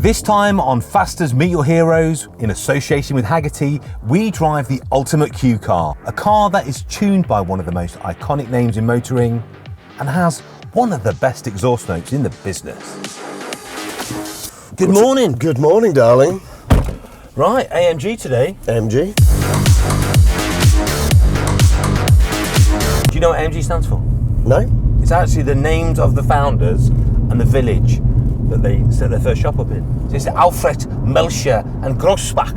This time on FastR's Meet Your Heroes, in association with Haggerty, we drive the ultimate Q car, a car that is tuned by one of the most iconic names in motoring and has one of the best exhaust notes in the business. Good morning. Good morning, darling. Right, AMG today. AMG. Do you know what AMG stands for? No. It's actually the names of the founders and the village that they set their first shop up in. So it's Alfred, Melchior and Grossbach.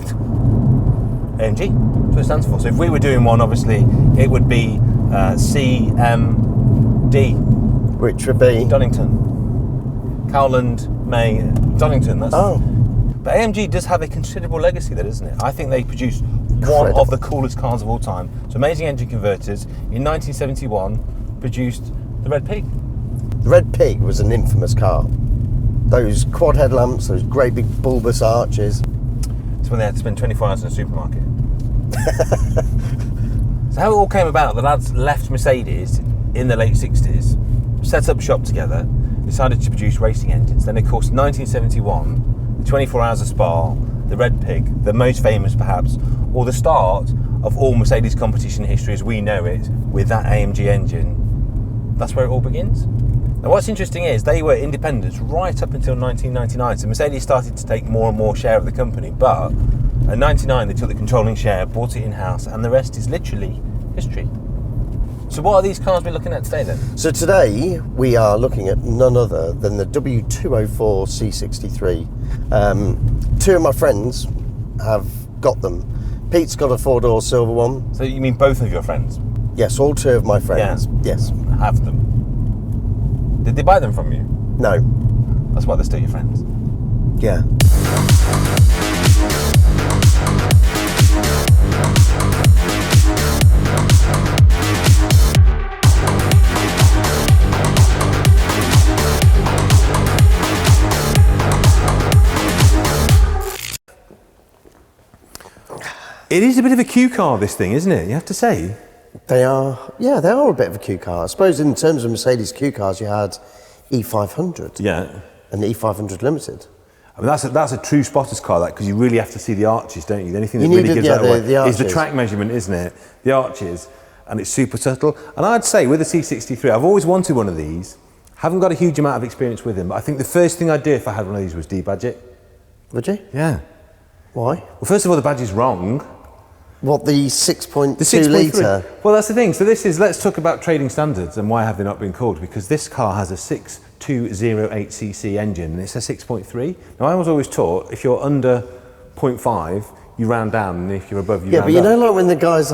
AMG, that's what it stands for. So if we were doing one, obviously, it would be CMD. Which would be? Donington. Cowland, May, Donington. That's But AMG does have a considerable legacy there, doesn't it? I think they produced one of the coolest cars of all time. So amazing engine converters. In 1971, produced the Red Pig. The Red Pig was an infamous car. Those quad headlamps, those great big bulbous arches. It's when they had to spend 24 hours in a supermarket. So how it all came about, the lads left Mercedes in the late 60s, set up shop together, decided to produce racing engines. Then of course 1971, the 24 Hours of Spa, the Red Pig, the most famous perhaps, or the start of all Mercedes competition history as we know it, with that AMG engine. That's where it all begins. Now what's interesting is they were independents right up until 1999, so Mercedes started to take more and more share of the company, but in 99 they took the controlling share, bought it in-house, and the rest is literally history. So what are these cars we're looking at today then? So today we are looking at none other than the W204 C63. Two of my friends have got them. Pete's got a four-door silver one. So you mean both of your friends? Yes, all two of my friends. Yeah. Yes. Have them. Did they buy them from you? No. That's why they're still your friends. Yeah. It is a bit of a Q car, this thing, isn't it? You have to say. They are a bit of a Q car. I suppose in terms of Mercedes Q cars, you had E500. Yeah. And the E500 Limited. I mean, that's a true spotter's car, that, because you really have to see the arches, don't you? The only thing that You really needed, gives that away the is the track measurement, isn't it? The arches, and it's super subtle. And I'd say with the C63, I've always wanted one of these. Haven't got a huge amount of experience with them, but I think the first thing I'd do if I had one of these was debadge it. Would you? Yeah. Why? Well, first of all, the badge is wrong. What, the 6.2 litre? Well, that's the thing. So let's talk about trading standards and why have they not been called? Because this car has a 6208cc engine and it's a 6.3. Now, I was always taught if you're under 0.5, you round down, and if you're above, you round up. Yeah, but you know, like when the guys,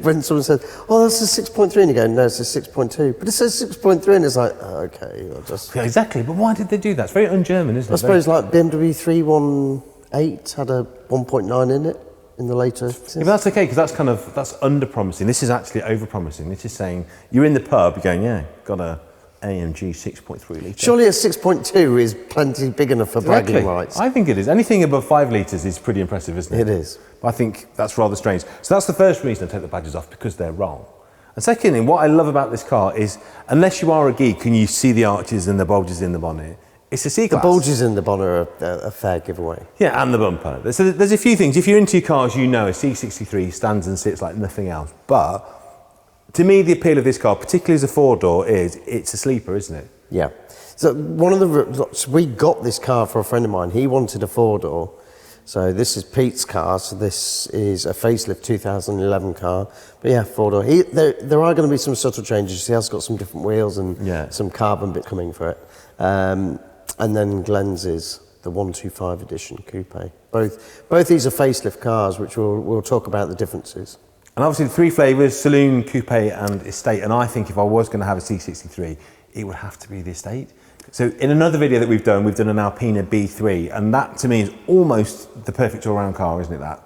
when someone said, "Oh, that's a 6.3," and you go, "No, it's a 6.2," but it says 6.3, and it's like, oh, okay, I'll just. Yeah, exactly. But why did they do that? It's very un-German, isn't it? I suppose like BMW 318 had a 1.9 in it. In the later. Yeah, but that's okay, because that's under-promising. This is actually over-promising. This is saying you're in the pub, you're going, yeah, got a AMG 6.3 litre. Surely a 6.2 is plenty big enough for bragging rights. I think it is. Anything above 5 litres is pretty impressive, isn't it? It is. But I think that's rather strange. So that's the first reason I take the badges off, because they're wrong. And secondly, what I love about this car is, unless you are a geek and you see the arches and the bulges in the bonnet, it's a C-Class. The bulges in the bonnet are a fair giveaway. Yeah, and the bumper. So there's a few things. If you're into cars, you know a C63 stands and sits like nothing else. But to me, the appeal of this car, particularly as a four-door, is it's a sleeper, isn't it? Yeah. So we got this car for a friend of mine. He wanted a four-door. So this is Pete's car. So this is a Facelift 2011 car. But yeah, four-door. There are going to be some subtle changes. He has got some different wheels and some carbon bit coming for it. And then Glenn's is the 125 edition coupe. Both these are facelift cars, which we'll talk about the differences. And obviously the three flavours, saloon, coupe and estate. And I think if I was going to have a C63, it would have to be the estate. So in another video that we've done an Alpina B3, and that to me is almost the perfect all-round car, isn't it, that?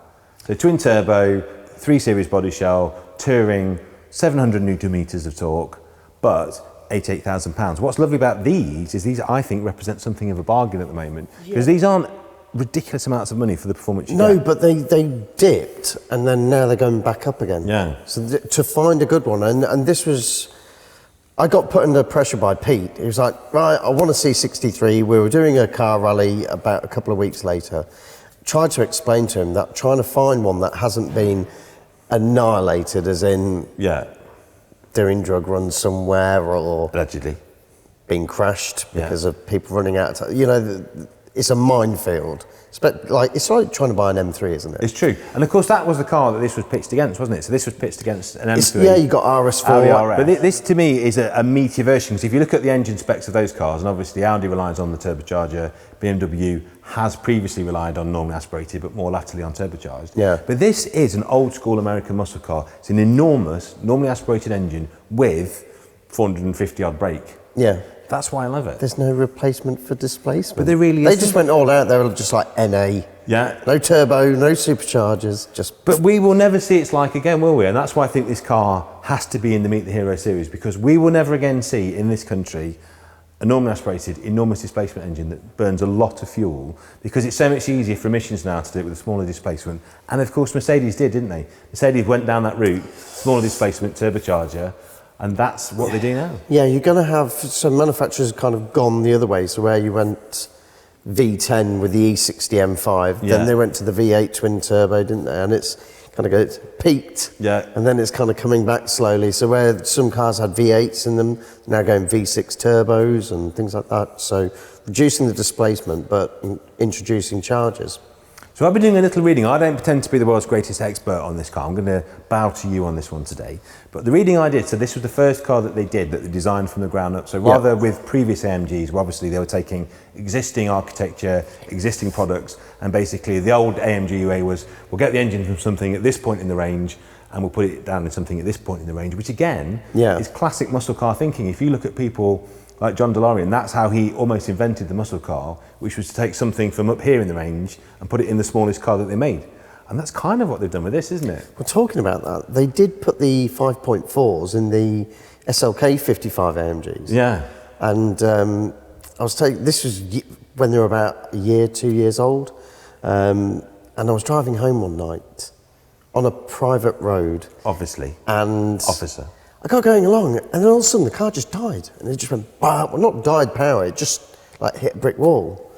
So twin turbo, 3 Series body shell, touring, 700 Newton meters of torque, but £88,000. What's lovely about these is these, I think, represent something of a bargain at the moment, because these aren't ridiculous amounts of money for the performance you get. No, but they dipped, and then now they're going back up again. Yeah. So to find a good one, and this was, I got put under pressure by Pete. He was like, right, I want a C63. We were doing a car rally about a couple of weeks later. Tried to explain to him that trying to find one that hasn't been annihilated, as in doing drug runs somewhere or allegedly being crashed because of people running out of time. You know, it's a minefield. It's like trying to buy an M3, isn't it? It's true. And of course, that was the car that this was pitched against, wasn't it? So this was pitched against an M3. Yeah, you got RS4. But this to me is a meatier version, because if you look at the engine specs of those cars, and obviously Audi relies on the turbocharger, BMW has previously relied on normally aspirated, but more latterly on turbocharged. Yeah. But this is an old school American muscle car. It's an enormous, normally aspirated engine with 450 odd brake. Yeah. That's why I love it. There's no replacement for displacement. But there really They isn't. just went all out. They were just like NA. Yeah. No turbo, no superchargers, just... But we will never see its like again, will we? And that's why I think this car has to be in the Meet the Hero series, because we will never again see in this country a normally aspirated, enormous displacement engine that burns a lot of fuel, because it's so much easier for emissions now to do it with a smaller displacement. And of course, Mercedes did, didn't they? Mercedes went down that route, smaller displacement, turbocharger, and that's what they do now. Yeah, you're going to have some manufacturers kind of gone the other way. So where you went V10 with the E60 M5, then they went to the V8 twin turbo, didn't they? And it's kind of it's peaked, and then it's kind of coming back slowly. So where some cars had V8s in them, now going V6 turbos and things like that. So reducing the displacement, but introducing chargers. So I've been doing a little reading. I don't pretend to be the world's greatest expert on this car. I'm going to bow to you on this one today. But the reading I did, so this was the first car that they did, that they designed from the ground up. So rather with previous AMGs, where obviously they were taking existing architecture, existing products, and basically the old AMG way was, we'll get the engine from something at this point in the range, and we'll put it down in something at this point in the range, which again is classic muscle car thinking. If you look at people like John DeLorean, that's how he almost invented the muscle car, which was to take something from up here in the range and put it in the smallest car that they made. And that's kind of what they've done with this, isn't it? Well, talking about that, they did put the 5.4s in the SLK 55 AMGs. Yeah. And this was when they were about a year, 2 years old. And I was driving home one night on a private road. Obviously. And officer. I got going along, and then all of a sudden the car just died, and it just went, bah, well, not died power, it just like hit a brick wall,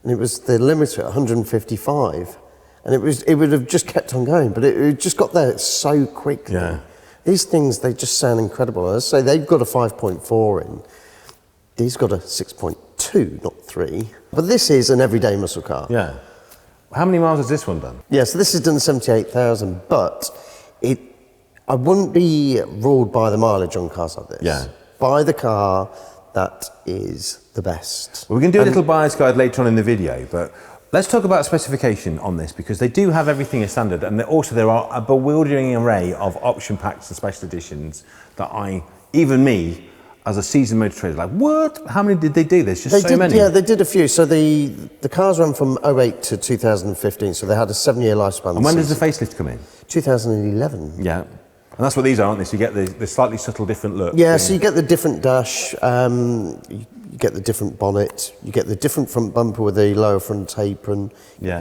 and it was the limiter at 155, and it would have just kept on going, but it just got there so quickly. Yeah. These things, they just sound incredible. As I say, they've got a 5.4 in, these got a 6.2, not 3, but this is an everyday muscle car. Yeah. How many miles has this one done? Yeah, so this has done 78,000, but I wouldn't be ruled by the mileage on cars like this. Yeah. Buy the car that is the best. Well, we can do a little buyer's guide later on in the video, but let's talk about specification on this, because they do have everything as standard, and also there are a bewildering array of option packs and special editions that even me, as a seasoned motor trader, like, what? How many did they do? There's just so many. Yeah, they did a few. So the cars ran from 08 to 2015, so they had a 7-year lifespan. And when does the facelift come in? 2011. Yeah. And that's what these are, aren't they? So you get the slightly subtle different look. Yeah, so you get the different dash, you get the different bonnet, you get the different front bumper with the lower front apron,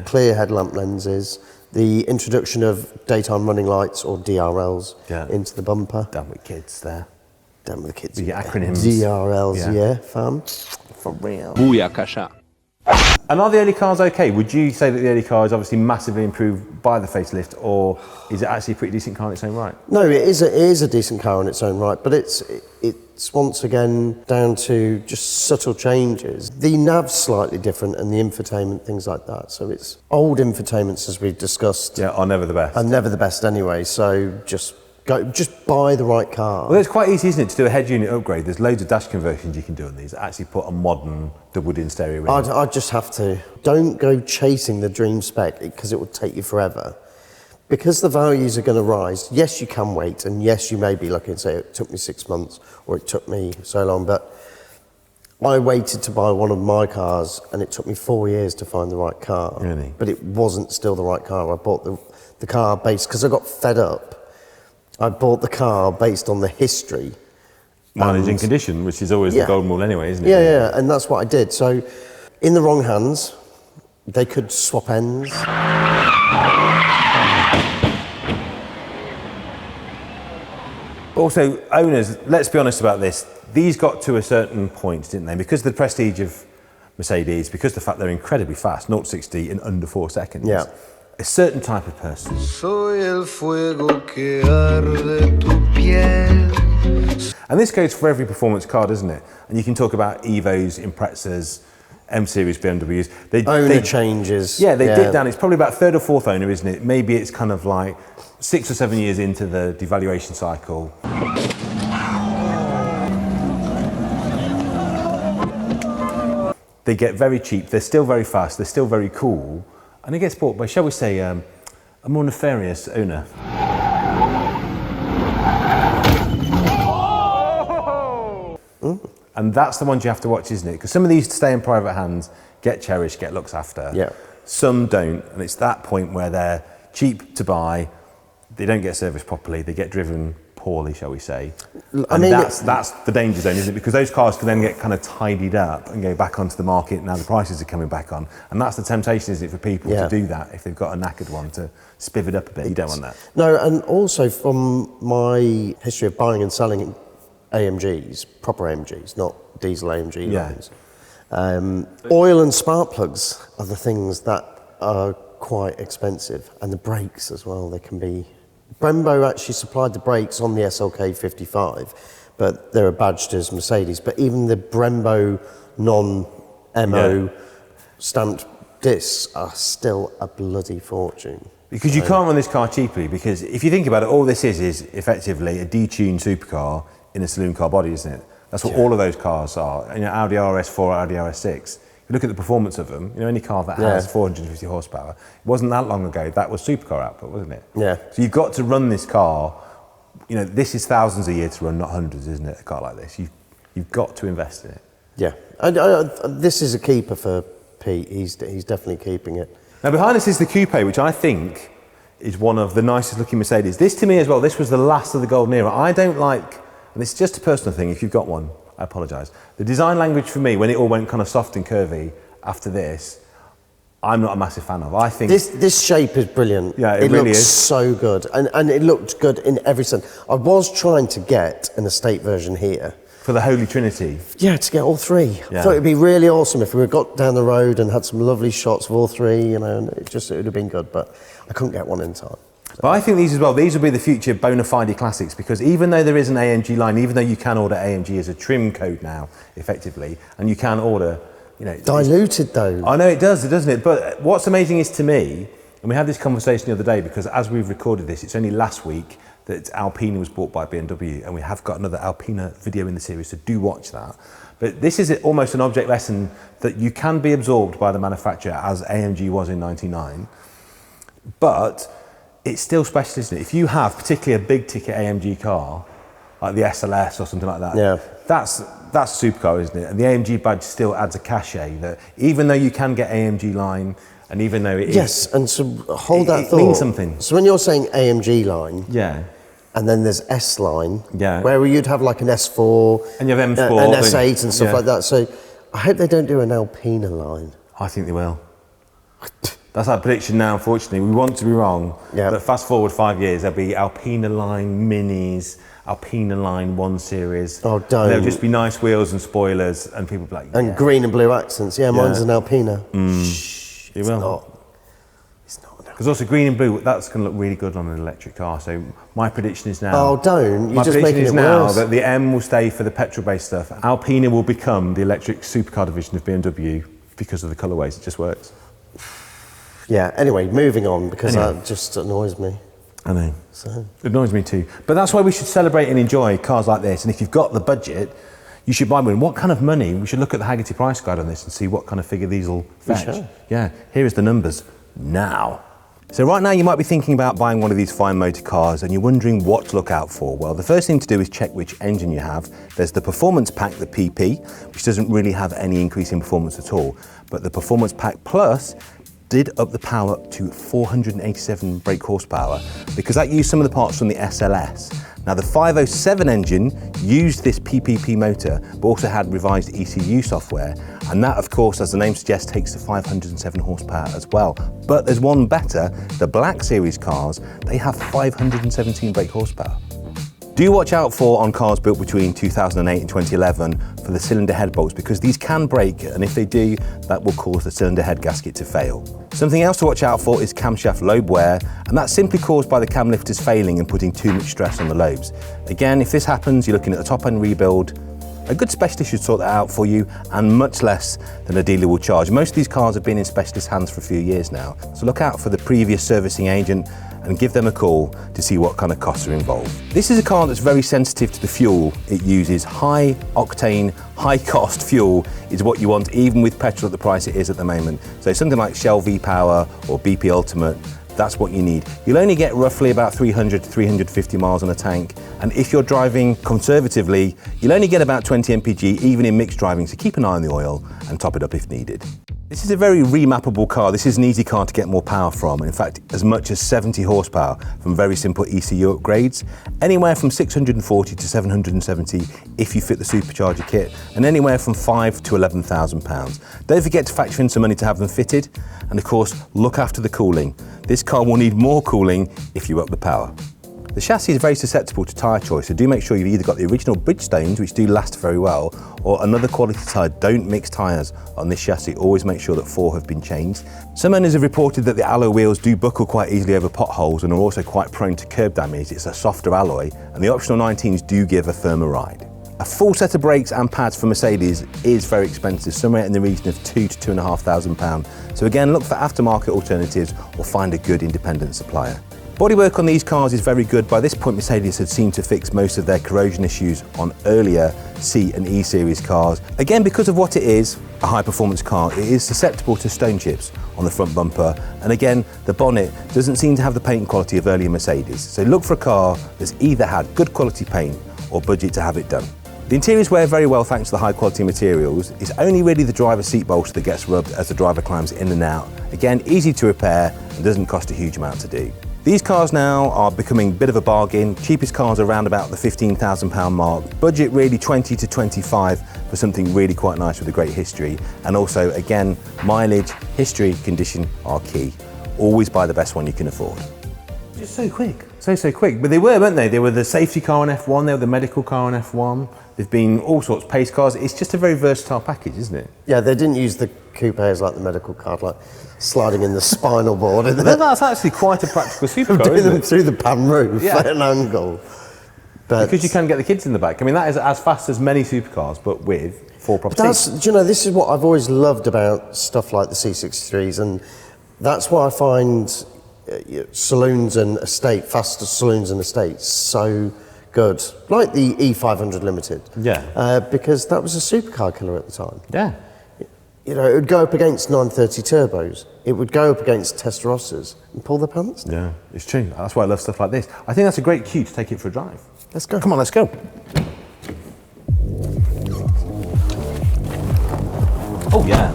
clear headlamp lenses, the introduction of daytime running lights or DRLs into the bumper. Done with kids there. Done with the kids. The acronyms. DRLs, fam. For real. Booyakasha. And are the early cars okay? Would you say that the early car is obviously massively improved by the facelift, or is it actually a pretty decent car in its own right? No, it is a decent car in its own right, but it's once again down to just subtle changes. The nav's slightly different and the infotainment, things like that. So it's old infotainments, as we've discussed. Yeah, are never the best. Are never the best anyway, so just buy the right car. Well, it's quite easy, isn't it, to do a head unit upgrade. There's loads of dash conversions you can do on these. Actually put a modern double-din stereo in. I'd just have to. Don't go chasing the dream spec, because it will take you forever. Because the values are going to rise, yes, you can wait, and yes, you may be lucky and say it took me 6 months or it took me so long, but I waited to buy one of my cars and it took me 4 years to find the right car. Really? But it wasn't still the right car. I bought the car based, because I got fed up. I bought the car based on the history. Mileage and condition, which is always the golden rule anyway, isn't it? Yeah, and that's what I did. So, in the wrong hands, they could swap ends. Also, owners, let's be honest about this. These got to a certain point, didn't they? Because of the prestige of Mercedes, because of the fact they're incredibly fast, 0 to 60 in under 4 seconds. Yeah. A certain type of person. Soy el fuego que arde tu piel. And this goes for every performance car, doesn't it? And you can talk about Evos, Imprezas, M-Series BMWs. Owner changes. Yeah, they dip down. It's probably about third or fourth owner, isn't it? Maybe it's kind of like 6 or 7 years into the devaluation cycle. They get very cheap. They're still very fast. They're still very cool. And it gets bought by, shall we say, a more nefarious owner. And that's the ones you have to watch, isn't it? Because some of these stay in private hands, get cherished, get looked after. Yeah. Some don't, and it's that point where they're cheap to buy, they don't get serviced properly, they get driven poorly, shall we say. And that's the danger zone, isn't it? Because those cars can then get kind of tidied up and go back onto the market. Now the prices are coming back on, and that's the temptation, isn't it, for people to do that if they've got a knackered one, to spiv it up a bit. You don't want that. No, and also from my history of buying and selling AMGs, proper AMGs, not diesel AMG lines. Oil and spark plugs are the things that are quite expensive, and the brakes as well. They can be. Brembo actually supplied the brakes on the SLK 55, but they're badged as Mercedes. But even the Brembo non-MO stamped discs are still a bloody fortune. Because you can't run this car cheaply, because if you think about it, all this is effectively a detuned supercar in a saloon car body, isn't it? That's what all of those cars are. You know, Audi RS4, Audi RS6. You look at the performance of them, you know, any car that has 450 horsepower, it wasn't that long ago, that was supercar output, wasn't it? Yeah. So you've got to run this car, you know, this is thousands a year to run, not hundreds, isn't it, a car like this? You've got to invest in it. Yeah. This is a keeper for Pete. He's definitely keeping it. Now behind us is the Coupe, which I think is one of the nicest looking Mercedes. This to me as well, this was the last of the golden era. I don't like, and it's just a personal thing, if you've got one, I apologise. The design language for me, when it all went kind of soft and curvy after this, I'm not a massive fan of. I think this shape is brilliant. Yeah, it really looks is. So good, and it looked good in every sense. I was trying to get an estate version here for the Holy Trinity. Yeah, to get all three. Yeah. I thought it'd be really awesome if we got down the road and had some lovely shots of all three. You know, and it would have been good, but I couldn't get one in time. But I think these as well, these will be the future bona fide classics, because even though there is an AMG line, even though you can order AMG as a trim code now, effectively, and you can order, you know... Diluted though. I know it does, doesn't it? But what's amazing is to me, and we had this conversation the other day, because as we've recorded this, it's only last week that Alpina was bought by BMW, and we have got another Alpina video in the series, so do watch that. But this is almost an object lesson that you can be absorbed by the manufacturer, as AMG was in '99, but it's still special, isn't it? If you have particularly a big ticket AMG car, like the SLS or something like that, that's a supercar, isn't it? And the AMG badge still adds a cachet that even though you can get AMG line, and even though it is... and so hold that thought. It means something. So when you're saying AMG line... Yeah. And then there's S line, yeah, where you'd have like an S4, and you have M Sport, an S8 and stuff like that. So I hope they don't do an Alpina line. I think they will. That's our prediction now, unfortunately. We want to be wrong. Yeah. But fast forward 5 years, there'll be Alpina line minis, Alpina line 1 Series. Oh, don't. There'll just be nice wheels and spoilers, and people will be like, and green and blue accents. Yeah, mine's an Alpina. Shh, it will. It's not. Because also green and blue, that's going to look really good on an electric car. So my prediction is now... Oh, don't. You're just making it worse. My prediction is now that the M will stay for the petrol-based stuff. Alpina will become the electric supercar division of BMW because of the colourways. It just works. Yeah, anyway, moving on, because that just annoys me. I know. So. It annoys me too. But that's why we should celebrate and enjoy cars like this. And if you've got the budget, you should buy one. What kind of money? We should look at the Haggerty price guide on this and see what kind of figure these will fetch. Yeah, here is the numbers now. So right now you might be thinking about buying one of these fine motor cars and you're wondering what to look out for. Well, the first thing to do is check which engine you have. There's the Performance Pack, the PP, which doesn't really have any increase in performance at all. But the Performance Pack Plus did up the power to 487 brake horsepower because that used some of the parts from the SLS. Now the 507 engine used this PPP motor but also had revised ECU software, and that of course, as the name suggests, takes to 507 horsepower as well. But there's one better, the Black Series cars, they have 517 brake horsepower. Do watch out for, on cars built between 2008 and 2011, for the cylinder head bolts, because these can break, and if they do, that will cause the cylinder head gasket to fail. Something else to watch out for is camshaft lobe wear, and that's simply caused by the cam lifters failing and putting too much stress on the lobes. Again, if this happens, you're looking at a top-end rebuild. A good specialist should sort that out for you, and much less than a dealer will charge. Most of these cars have been in specialist hands for a few years now, so look out for the previous servicing agent and give them a call to see what kind of costs are involved. This is a car that's very sensitive to the fuel it uses. High octane, high cost fuel is what you want, even with petrol at the price it is at the moment. So something like Shell V-Power or BP Ultimate, that's what you need. You'll only get roughly about 300 to 350 miles on a tank, and if you're driving conservatively, you'll only get about 20 mpg even in mixed driving, so keep an eye on the oil and top it up if needed. This is a very remappable car. This is an easy car to get more power from. In fact, as much as 70 horsepower from very simple ECU upgrades, anywhere from 640 to 770 if you fit the supercharger kit, and anywhere from £5,000 to £11,000. Don't forget to factor in some money to have them fitted, and of course, look after the cooling. This car will need more cooling if you up the power. The chassis is very susceptible to tyre choice, so do make sure you've either got the original Bridgestones, which do last very well, or another quality tyre. Don't mix tyres on this chassis. Always make sure that 4 have been changed. Some owners have reported that the alloy wheels do buckle quite easily over potholes and are also quite prone to curb damage. It's a softer alloy, and the optional 19s do give a firmer ride. A full set of brakes and pads for Mercedes is very expensive, somewhere in the region of £2,000 to £2,500. So again, look for aftermarket alternatives or find a good independent supplier. Bodywork on these cars is very good. By this point, Mercedes had seemed to fix most of their corrosion issues on earlier C and E series cars. Again, because of what it is, a high performance car, it is susceptible to stone chips on the front bumper. And again, the bonnet doesn't seem to have the paint quality of earlier Mercedes. So look for a car that's either had good quality paint or budget to have it done. The interiors wear very well thanks to the high quality materials. It's only really the driver's seat bolster that gets rubbed as the driver climbs in and out. Again, easy to repair and doesn't cost a huge amount to do. These cars now are becoming a bit of a bargain. Cheapest cars are around about the £15,000 mark. Budget really 20 to 25 for something really quite nice with a great history. And also, again, mileage, history, condition are key. Always buy the best one you can afford. Just so quick. So quick. But they were, weren't they? They were the safety car on F1, they were the medical car on F1. They've been all sorts of pace cars. It's just a very versatile package, isn't it? Yeah, they didn't use the coupes like the medical car, like sliding in the spinal board. That's actually quite a practical supercar, doing isn't them it? through the pan roof at an angle. But because you can get the kids in the back. I mean, that is as fast as many supercars, but with 4 proper seats. Do you know, this is what I've always loved about stuff like the C63s, and that's why I find saloons and faster saloons and estates so good, like the E500 Limited. Yeah. Because that was a supercar killer at the time. Yeah. You know, it would go up against 930 turbos. It would go up against Testarossas and pull their pants down. Yeah, it's true. That's why I love stuff like this. I think that's a great cue to take it for a drive. Let's go. Come on, let's go. Oh, yeah.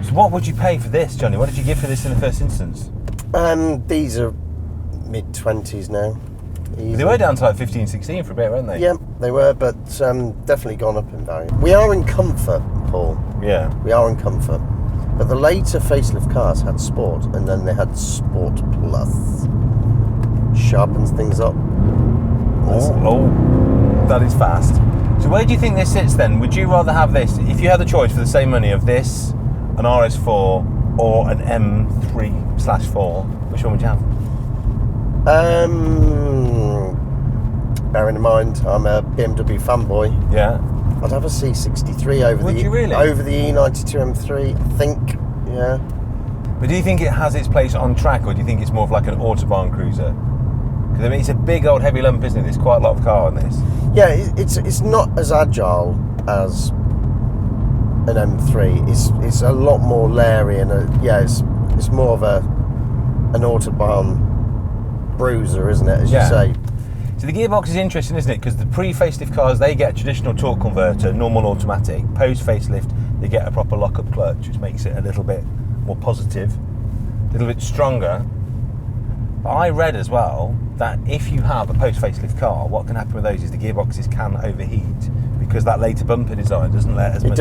So what would you pay for this, Johnny? What did you give for this in the first instance? These are mid-20s now. Easy. They were down to like 15, 16 for a bit, weren't they? Yeah, they were, but definitely gone up in value. We are in comfort, Paul. Yeah. We are in comfort. But the later facelift cars had Sport, and then they had Sport Plus. Sharpens things up. Oh, that is fast. So where do you think this sits then? Would you rather have this, if you had the choice for the same money of this, an RS4 or an M3/4, which one would you have? Bearing in mind I'm a BMW fanboy. Yeah. I'd have a C63 over Would you really? Over the E92 M3, I think. Yeah. But do you think it has its place on track, or do you think it's more of like an Autobahn cruiser? Because I mean, it's a big old heavy lump, isn't it? There's quite a lot of car on this. Yeah, it's not as agile as an M3. It's a lot more leery, and it's more of an Autobahn bruiser, isn't it? As you say. So the gearbox is interesting, isn't it? Because the pre-facelift cars, they get a traditional torque converter, normal automatic. Post-facelift, they get a proper lock-up clutch, which makes it a little bit more positive, a little bit stronger. But I read as well that if you have a post-facelift car, what can happen with those is the gearboxes can overheat because that later bumper design doesn't let as much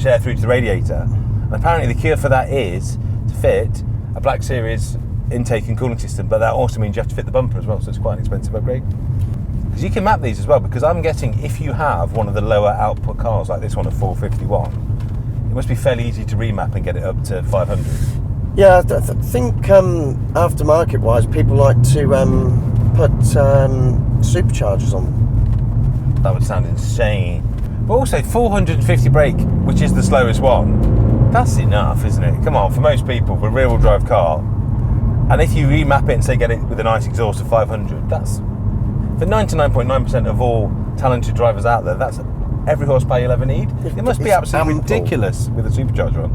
air through to the radiator. And apparently the cure for that is to fit a Black Series intake and cooling system, but that also means you have to fit the bumper as well, so it's quite an expensive upgrade. Because you can map these as well, because I'm guessing if you have one of the lower output cars like this one, a 451, it must be fairly easy to remap and get it up to 500. Yeah, I think aftermarket wise, people like to put superchargers on. That would sound insane. But also 450 brake, which is the slowest one, that's enough, isn't it? Come on, for most people, for a rear-wheel drive car, and if you remap it and say get it with a nice exhaust of 500, that's, for 99.9% of all talented drivers out there, that's every horsepower you'll ever need. It must be absolutely ridiculous with a supercharger on.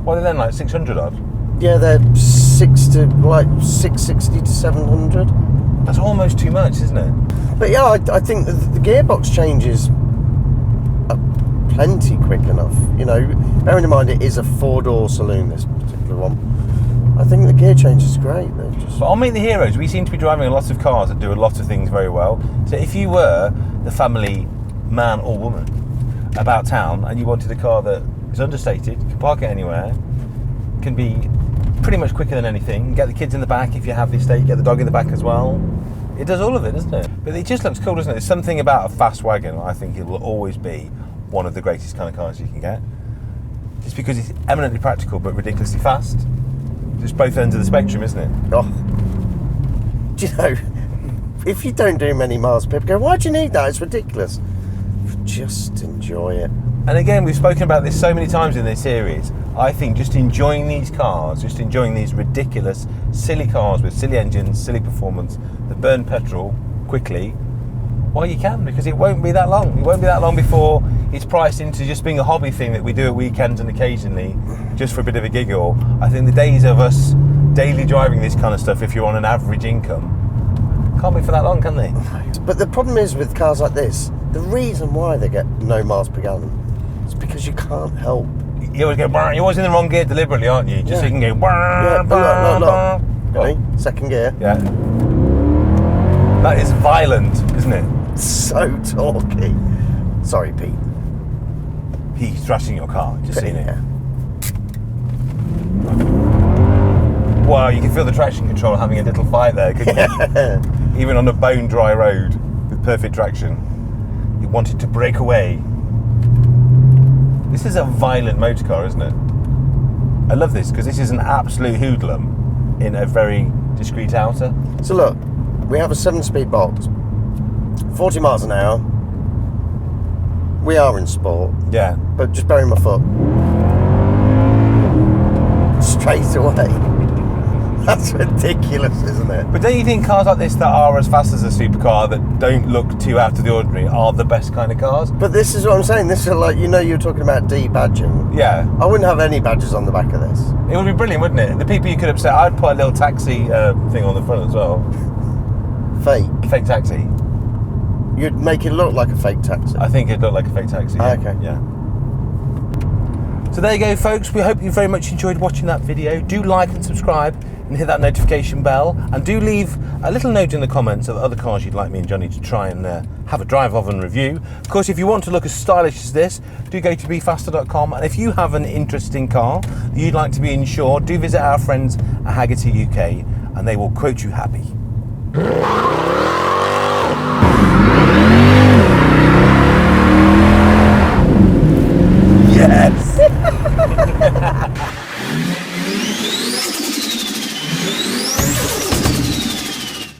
What are they then, like 600 odd? Yeah, they're 660 to 700. That's almost too much, isn't it? But yeah, I think the gearbox changes are plenty quick enough. You know, bearing in mind it is a 4-door saloon, this particular one. I think the gear change is great. But on Meet the Heroes, we seem to be driving a lot of cars that do a lot of things very well. So if you were the family man or woman about town and you wanted a car that is understated, you can park it anywhere, can be pretty much quicker than anything, get the kids in the back if you have the estate, get the dog in the back as well. It does all of it, doesn't it? But it just looks cool, doesn't it? There's something about a fast wagon, I think it will always be one of the greatest kind of cars you can get. Just because it's eminently practical but ridiculously fast. Just both ends of the spectrum, isn't it? Oh. Do you know, if you don't do many miles, people go, why do you need that? It's ridiculous. Just enjoy it. And again, we've spoken about this so many times in this series. I think just enjoying these cars, just enjoying these ridiculous, silly cars with silly engines, silly performance, that burn petrol quickly, well, you can, because it won't be that long. It won't be that long before it's priced into just being a hobby thing that we do at weekends and occasionally, just for a bit of a giggle. I think the days of us daily driving this kind of stuff, if you're on an average income, can't be for that long, can they? But the problem is with cars like this, the reason why they get no miles per gallon is because you can't help. You always go, you're always in the wrong gear deliberately, aren't you? Just so you can go, yeah, look. Ready? Second gear. Yeah. That is violent, isn't it? So torquey. Sorry, Pete. He's thrashing your car, just seen it. Yeah. Wow, you can feel the traction control having a little fight there, couldn't you? Even on a bone dry road with perfect traction. It wanted to break away. This is a violent motor car, isn't it? I love this because this is an absolute hoodlum in a very discreet outer. So look, we have a 7-speed box, 40 miles an hour. We are in sport. Yeah. But just bury my foot. Straight away. That's ridiculous, isn't it? But don't you think cars like this that are as fast as a supercar, that don't look too out of the ordinary, are the best kind of cars? But this is what I'm saying. This is like, you know, you're talking about de-badging. Yeah. I wouldn't have any badges on the back of this. It would be brilliant, wouldn't it? The people you could upset, I'd put a little taxi thing on the front as well. Fake. Fake taxi. You'd make it look like a fake taxi. I think it'd look like a fake taxi. Yeah. Okay. Yeah. So there you go, folks. We hope you very much enjoyed watching that video. Do like and subscribe and hit that notification bell. And do leave a little note in the comments of other cars you'd like me and Johnny to try and have a drive of and review. Of course, if you want to look as stylish as this, do go to BeFaster.com. And if you have an interesting car that you'd like to be insured, do visit our friends at Haggerty UK and they will quote you happy.